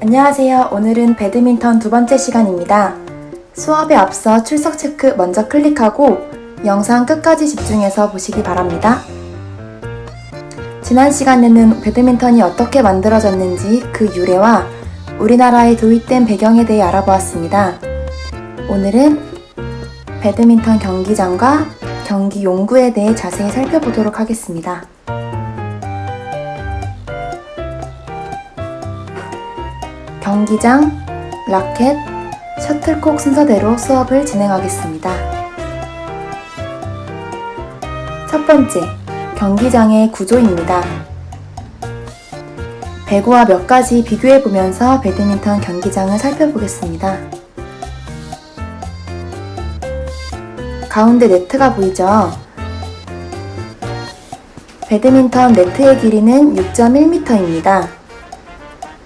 안녕하세요. 오늘은 배드민턴 두 번째 시간입니다. 수업에 앞서 출석 체크 먼저 클릭하고 영상 끝까지 집중해서 보시기 바랍니다. 지난 시간에는 배드민턴이 어떻게 만들어졌는지 그 유래와 우리나라에 도입된 배경에 대해 알아보았습니다. 오늘은 배드민턴 경기장과 경기 용구에 대해 자세히 살펴보도록 하겠습니다. 경기장, 라켓, 셔틀콕 순서대로 수업을 진행하겠습니다. 첫 번째, 경기장의 구조입니다. 배구와 몇 가지 비교해보면서 배드민턴 경기장을 살펴보겠습니다. 가운데 네트가 보이죠? 배드민턴 네트의 길이는 6.1m입니다.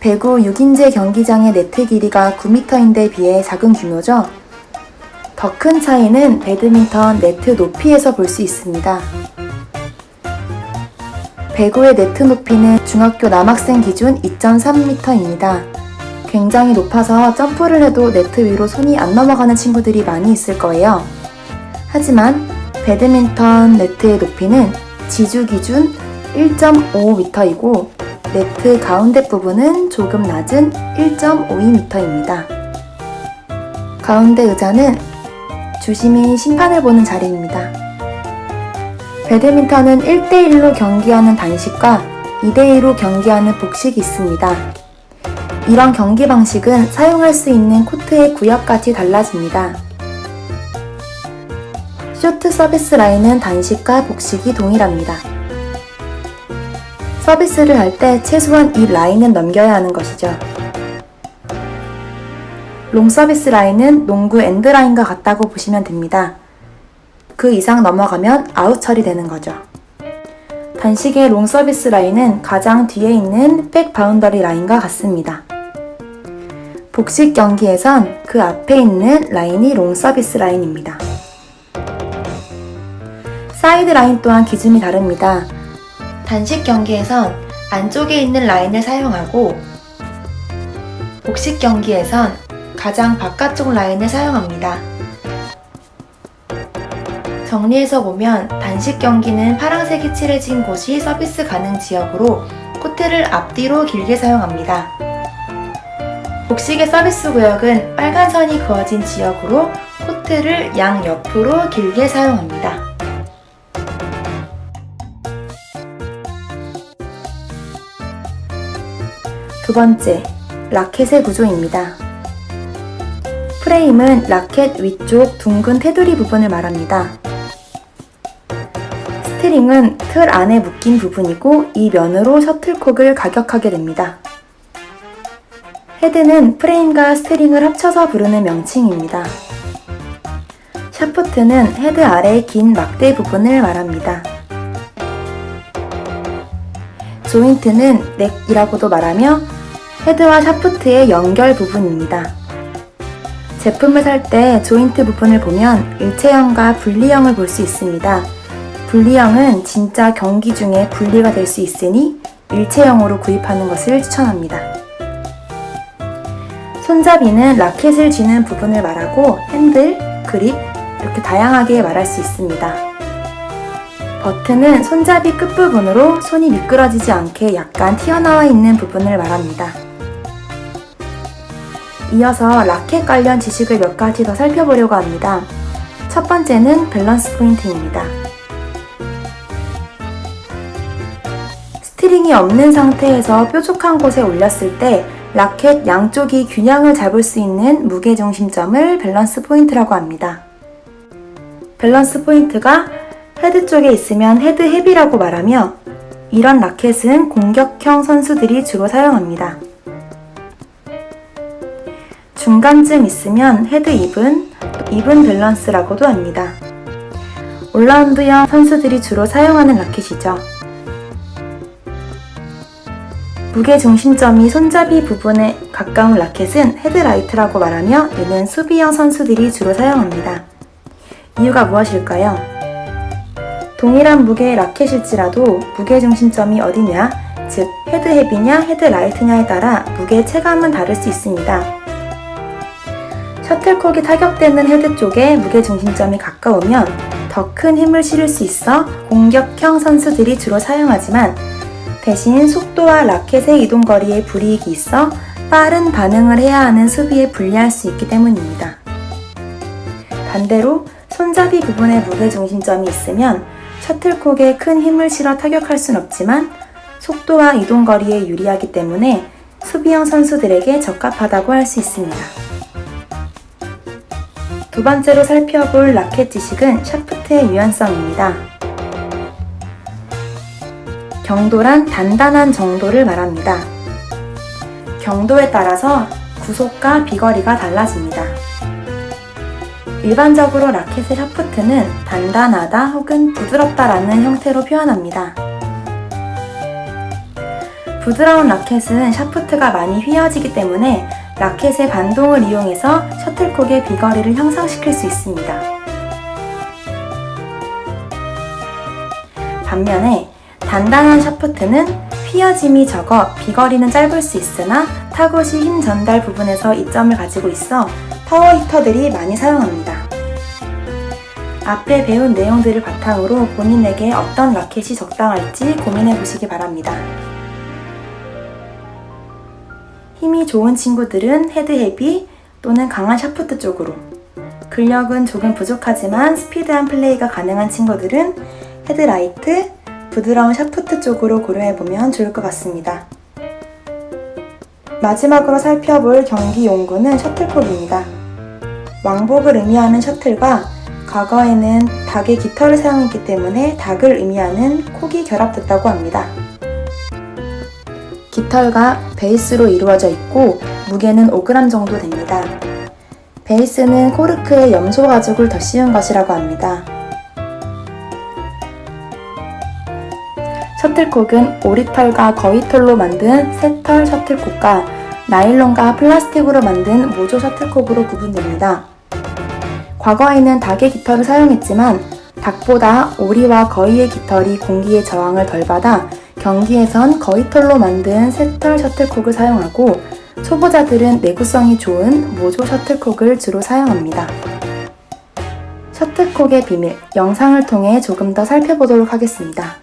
배구 6인제 경기장의 네트 길이가 9m인데 비해 작은 규모죠? 더 큰 차이는 배드민턴 네트 높이에서 볼 수 있습니다. 배구의 네트 높이는 중학교 남학생 기준 2.3m입니다. 굉장히 높아서 점프를 해도 네트 위로 손이 안 넘어가는 친구들이 많이 있을 거예요. 하지만 배드민턴 네트의 높이는 지주 기준 1.5m이고 네트 가운데 부분은 조금 낮은 1.52m입니다. 가운데 의자는 주심인 심판을 보는 자리입니다. 배드민턴은 1대1로 경기하는 단식과 2대2로 경기하는 복식이 있습니다. 이런 경기 방식은 사용할 수 있는 코트의 구역까지 달라집니다. 쇼트 서비스 라인은 단식과 복식이 동일합니다. 서비스를 할 때 최소한 이 라인은 넘겨야 하는 것이죠. 롱 서비스 라인은 농구 엔드라인과 같다고 보시면 됩니다. 그 이상 넘어가면 아웃 처리되는 거죠. 단식의 롱 서비스 라인은 가장 뒤에 있는 백 바운더리 라인과 같습니다. 복식 경기에선 그 앞에 있는 라인이 롱 서비스 라인입니다. 사이드 라인 또한 기준이 다릅니다. 단식 경기에선 안쪽에 있는 라인을 사용하고 복식 경기에선 가장 바깥쪽 라인을 사용합니다. 정리해서 보면 단식 경기는 파란색이 칠해진 곳이 서비스 가능 지역으로 코트를 앞뒤로 길게 사용합니다. 복식의 서비스 구역은 빨간 선이 그어진 지역으로 코트를 양옆으로 길게 사용합니다. 두 번째, 라켓의 구조입니다. 프레임은 라켓 위쪽 둥근 테두리 부분을 말합니다. 스트링은 틀 안에 묶인 부분이고 이 면으로 셔틀콕을 가격하게 됩니다. 헤드는 프레임과 스트링을 합쳐서 부르는 명칭입니다. 샤프트는 헤드 아래의 긴 막대 부분을 말합니다. 조인트는 넥이라고도 말하며 헤드와 샤프트의 연결 부분입니다. 제품을 살 때 조인트 부분을 보면 일체형과 분리형을 볼 수 있습니다. 분리형은 진짜 경기 중에 분리가 될 수 있으니 일체형으로 구입하는 것을 추천합니다. 손잡이는 라켓을 쥐는 부분을 말하고 핸들, 그립 이렇게 다양하게 말할 수 있습니다. 버튼은 손잡이 끝부분으로 손이 미끄러지지 않게 약간 튀어나와 있는 부분을 말합니다. 이어서 라켓 관련 지식을 몇 가지 더 살펴보려고 합니다. 첫 번째는 밸런스 포인트입니다. 스트링이 없는 상태에서 뾰족한 곳에 올렸을 때 라켓 양쪽이 균형을 잡을 수 있는 무게중심점을 밸런스 포인트라고 합니다. 밸런스 포인트가 헤드 쪽에 있으면 헤드 헤비라고 말하며 이런 라켓은 공격형 선수들이 주로 사용합니다. 중간쯤 있으면 헤드 이븐 밸런스라고도 합니다. 올라운드형 선수들이 주로 사용하는 라켓이죠. 무게중심점이 손잡이 부분에 가까운 라켓은 헤드라이트라고 말하며 이는 수비형 선수들이 주로 사용합니다. 이유가 무엇일까요? 동일한 무게의 라켓일지라도 무게중심점이 어디냐? 즉 헤드 헤비냐 헤드 라이트냐에 따라 무게 체감은 다를 수 있습니다. 셔틀콕이 타격되는 헤드 쪽에 무게 중심점이 가까우면 더 큰 힘을 실을 수 있어 공격형 선수들이 주로 사용하지만 대신 속도와 라켓의 이동 거리에 불이익이 있어 빠른 반응을 해야 하는 수비에 불리할 수 있기 때문입니다. 반대로 손잡이 부분에 무게 중심점이 있으면 셔틀콕에 큰 힘을 실어 타격할 순 없지만 속도와 이동 거리에 유리하기 때문에 수비형 선수들에게 적합하다고 할 수 있습니다. 두 번째로 살펴볼 라켓 지식은 샤프트의 유연성입니다. 경도란 단단한 정도를 말합니다. 경도에 따라서 구속과 비거리가 달라집니다. 일반적으로 라켓의 샤프트는 단단하다 혹은 부드럽다라는 형태로 표현합니다. 부드러운 라켓은 샤프트가 많이 휘어지기 때문에 라켓의 반동을 이용해서 셔틀콕의 비거리를 형성시킬 수 있습니다. 반면에 단단한 샤프트는 휘어짐이 적어 비거리는 짧을 수 있으나 타굿이 힘 전달 부분에서 이점을 가지고 있어 파워 히터들이 많이 사용합니다. 앞에 배운 내용들을 바탕으로 본인에게 어떤 라켓이 적당할지 고민해 보시기 바랍니다. 힘이 좋은 친구들은 헤드 헤비 또는 강한 샤프트 쪽으로, 근력은 조금 부족하지만 스피드한 플레이가 가능한 친구들은 헤드 라이트, 부드러운 샤프트 쪽으로 고려해보면 좋을 것 같습니다. 마지막으로 살펴볼 경기 용구는 셔틀콕입니다. 왕복을 의미하는 셔틀과 과거에는 닭의 깃털을 사용했기 때문에 닭을 의미하는 콕이 결합됐다고 합니다. 깃털과 베이스로 이루어져 있고 무게는 5g 정도 됩니다. 베이스는 코르크에 염소 가죽을 덧씌운 것이라고 합니다. 셔틀콕은 오리털과 거위털로 만든 새털 셔틀콕과 나일론과 플라스틱으로 만든 모조 셔틀콕으로 구분됩니다. 과거에는 닭의 깃털을 사용했지만 닭보다 오리와 거위의 깃털이 공기의 저항을 덜 받아 경기에선 거위털로 만든 새털 셔틀콕을 사용하고 초보자들은 내구성이 좋은 모조 셔틀콕을 주로 사용합니다. 셔틀콕의 비밀, 영상을 통해 조금 더 살펴보도록 하겠습니다.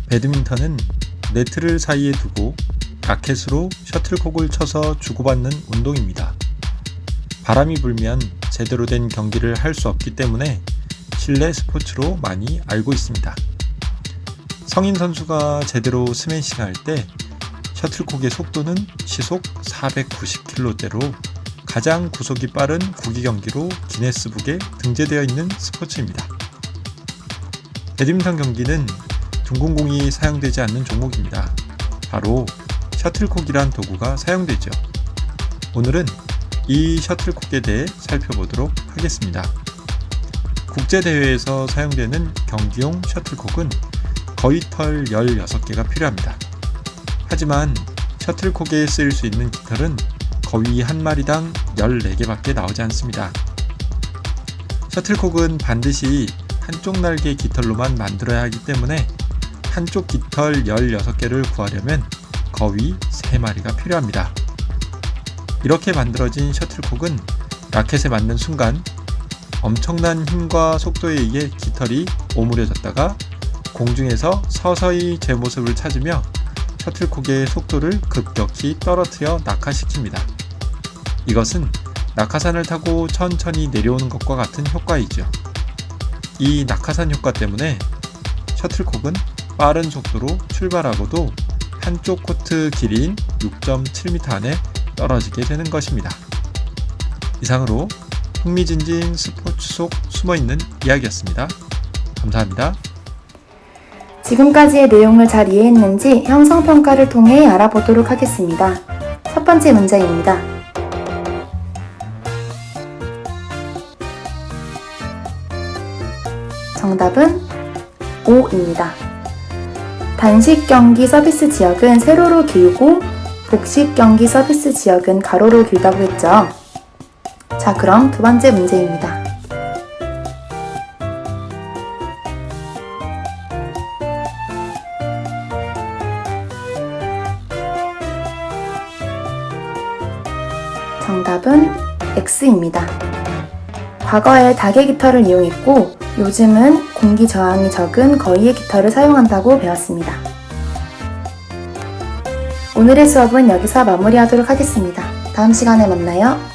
배드민턴은 네트를 사이에 두고 라켓으로 셔틀콕을 쳐서 주고받는 운동입니다. 바람이 불면 제대로 된 경기를 할 수 없기 때문에 실내 스포츠로 많이 알고 있습니다. 성인 선수가 제대로 스매싱할 때 셔틀콕의 속도는 시속 490km대로 가장 구속이 빠른 구기 경기로 기네스북에 등재되어 있는 스포츠입니다. 배드민턴 경기는 둥근 공이 사용되지 않는 종목입니다. 바로 셔틀콕이란 도구가 사용되죠. 오늘은 이 셔틀콕에 대해 살펴보도록 하겠습니다. 국제대회에서 사용되는 경기용 셔틀콕은 거위털 16개가 필요합니다. 하지만 셔틀콕에 쓰일 수 있는 깃털은 거위 한 마리당 14개밖에 나오지 않습니다. 셔틀콕은 반드시 한쪽 날개 깃털로만 만들어야 하기 때문에 한쪽 깃털 16개를 구하려면 거위 3마리가 필요합니다. 이렇게 만들어진 셔틀콕은 라켓에 맞는 순간 엄청난 힘과 속도에 의해 깃털이 오므려졌다가 공중에서 서서히 제 모습을 찾으며 셔틀콕의 속도를 급격히 떨어뜨려 낙하시킵니다. 이것은 낙하산을 타고 천천히 내려오는 것과 같은 효과이죠. 이 낙하산 효과 때문에 셔틀콕은 빠른 속도로 출발하고도 한쪽 코트 길이인 6.7m 안에 떨어지게 되는 것입니다. 이상으로 흥미진진 스포츠 속 숨어있는 이야기였습니다. 감사합니다. 지금까지의 내용을 잘 이해했는지 형성평가를 통해 알아보도록 하겠습니다. 첫 번째 문제입니다. 정답은 5입니다. 단식 경기 서비스 지역은 세로로 길고 복식 경기 서비스 지역은 가로로 길다고 했죠. 자, 그럼 두 번째 문제입니다. 정답은 X입니다. 과거에 닭의 깃털을 이용했고 요즘은 공기 저항이 적은 거위의 깃털을 사용한다고 배웠습니다. 오늘의 수업은 여기서 마무리하도록 하겠습니다. 다음 시간에 만나요.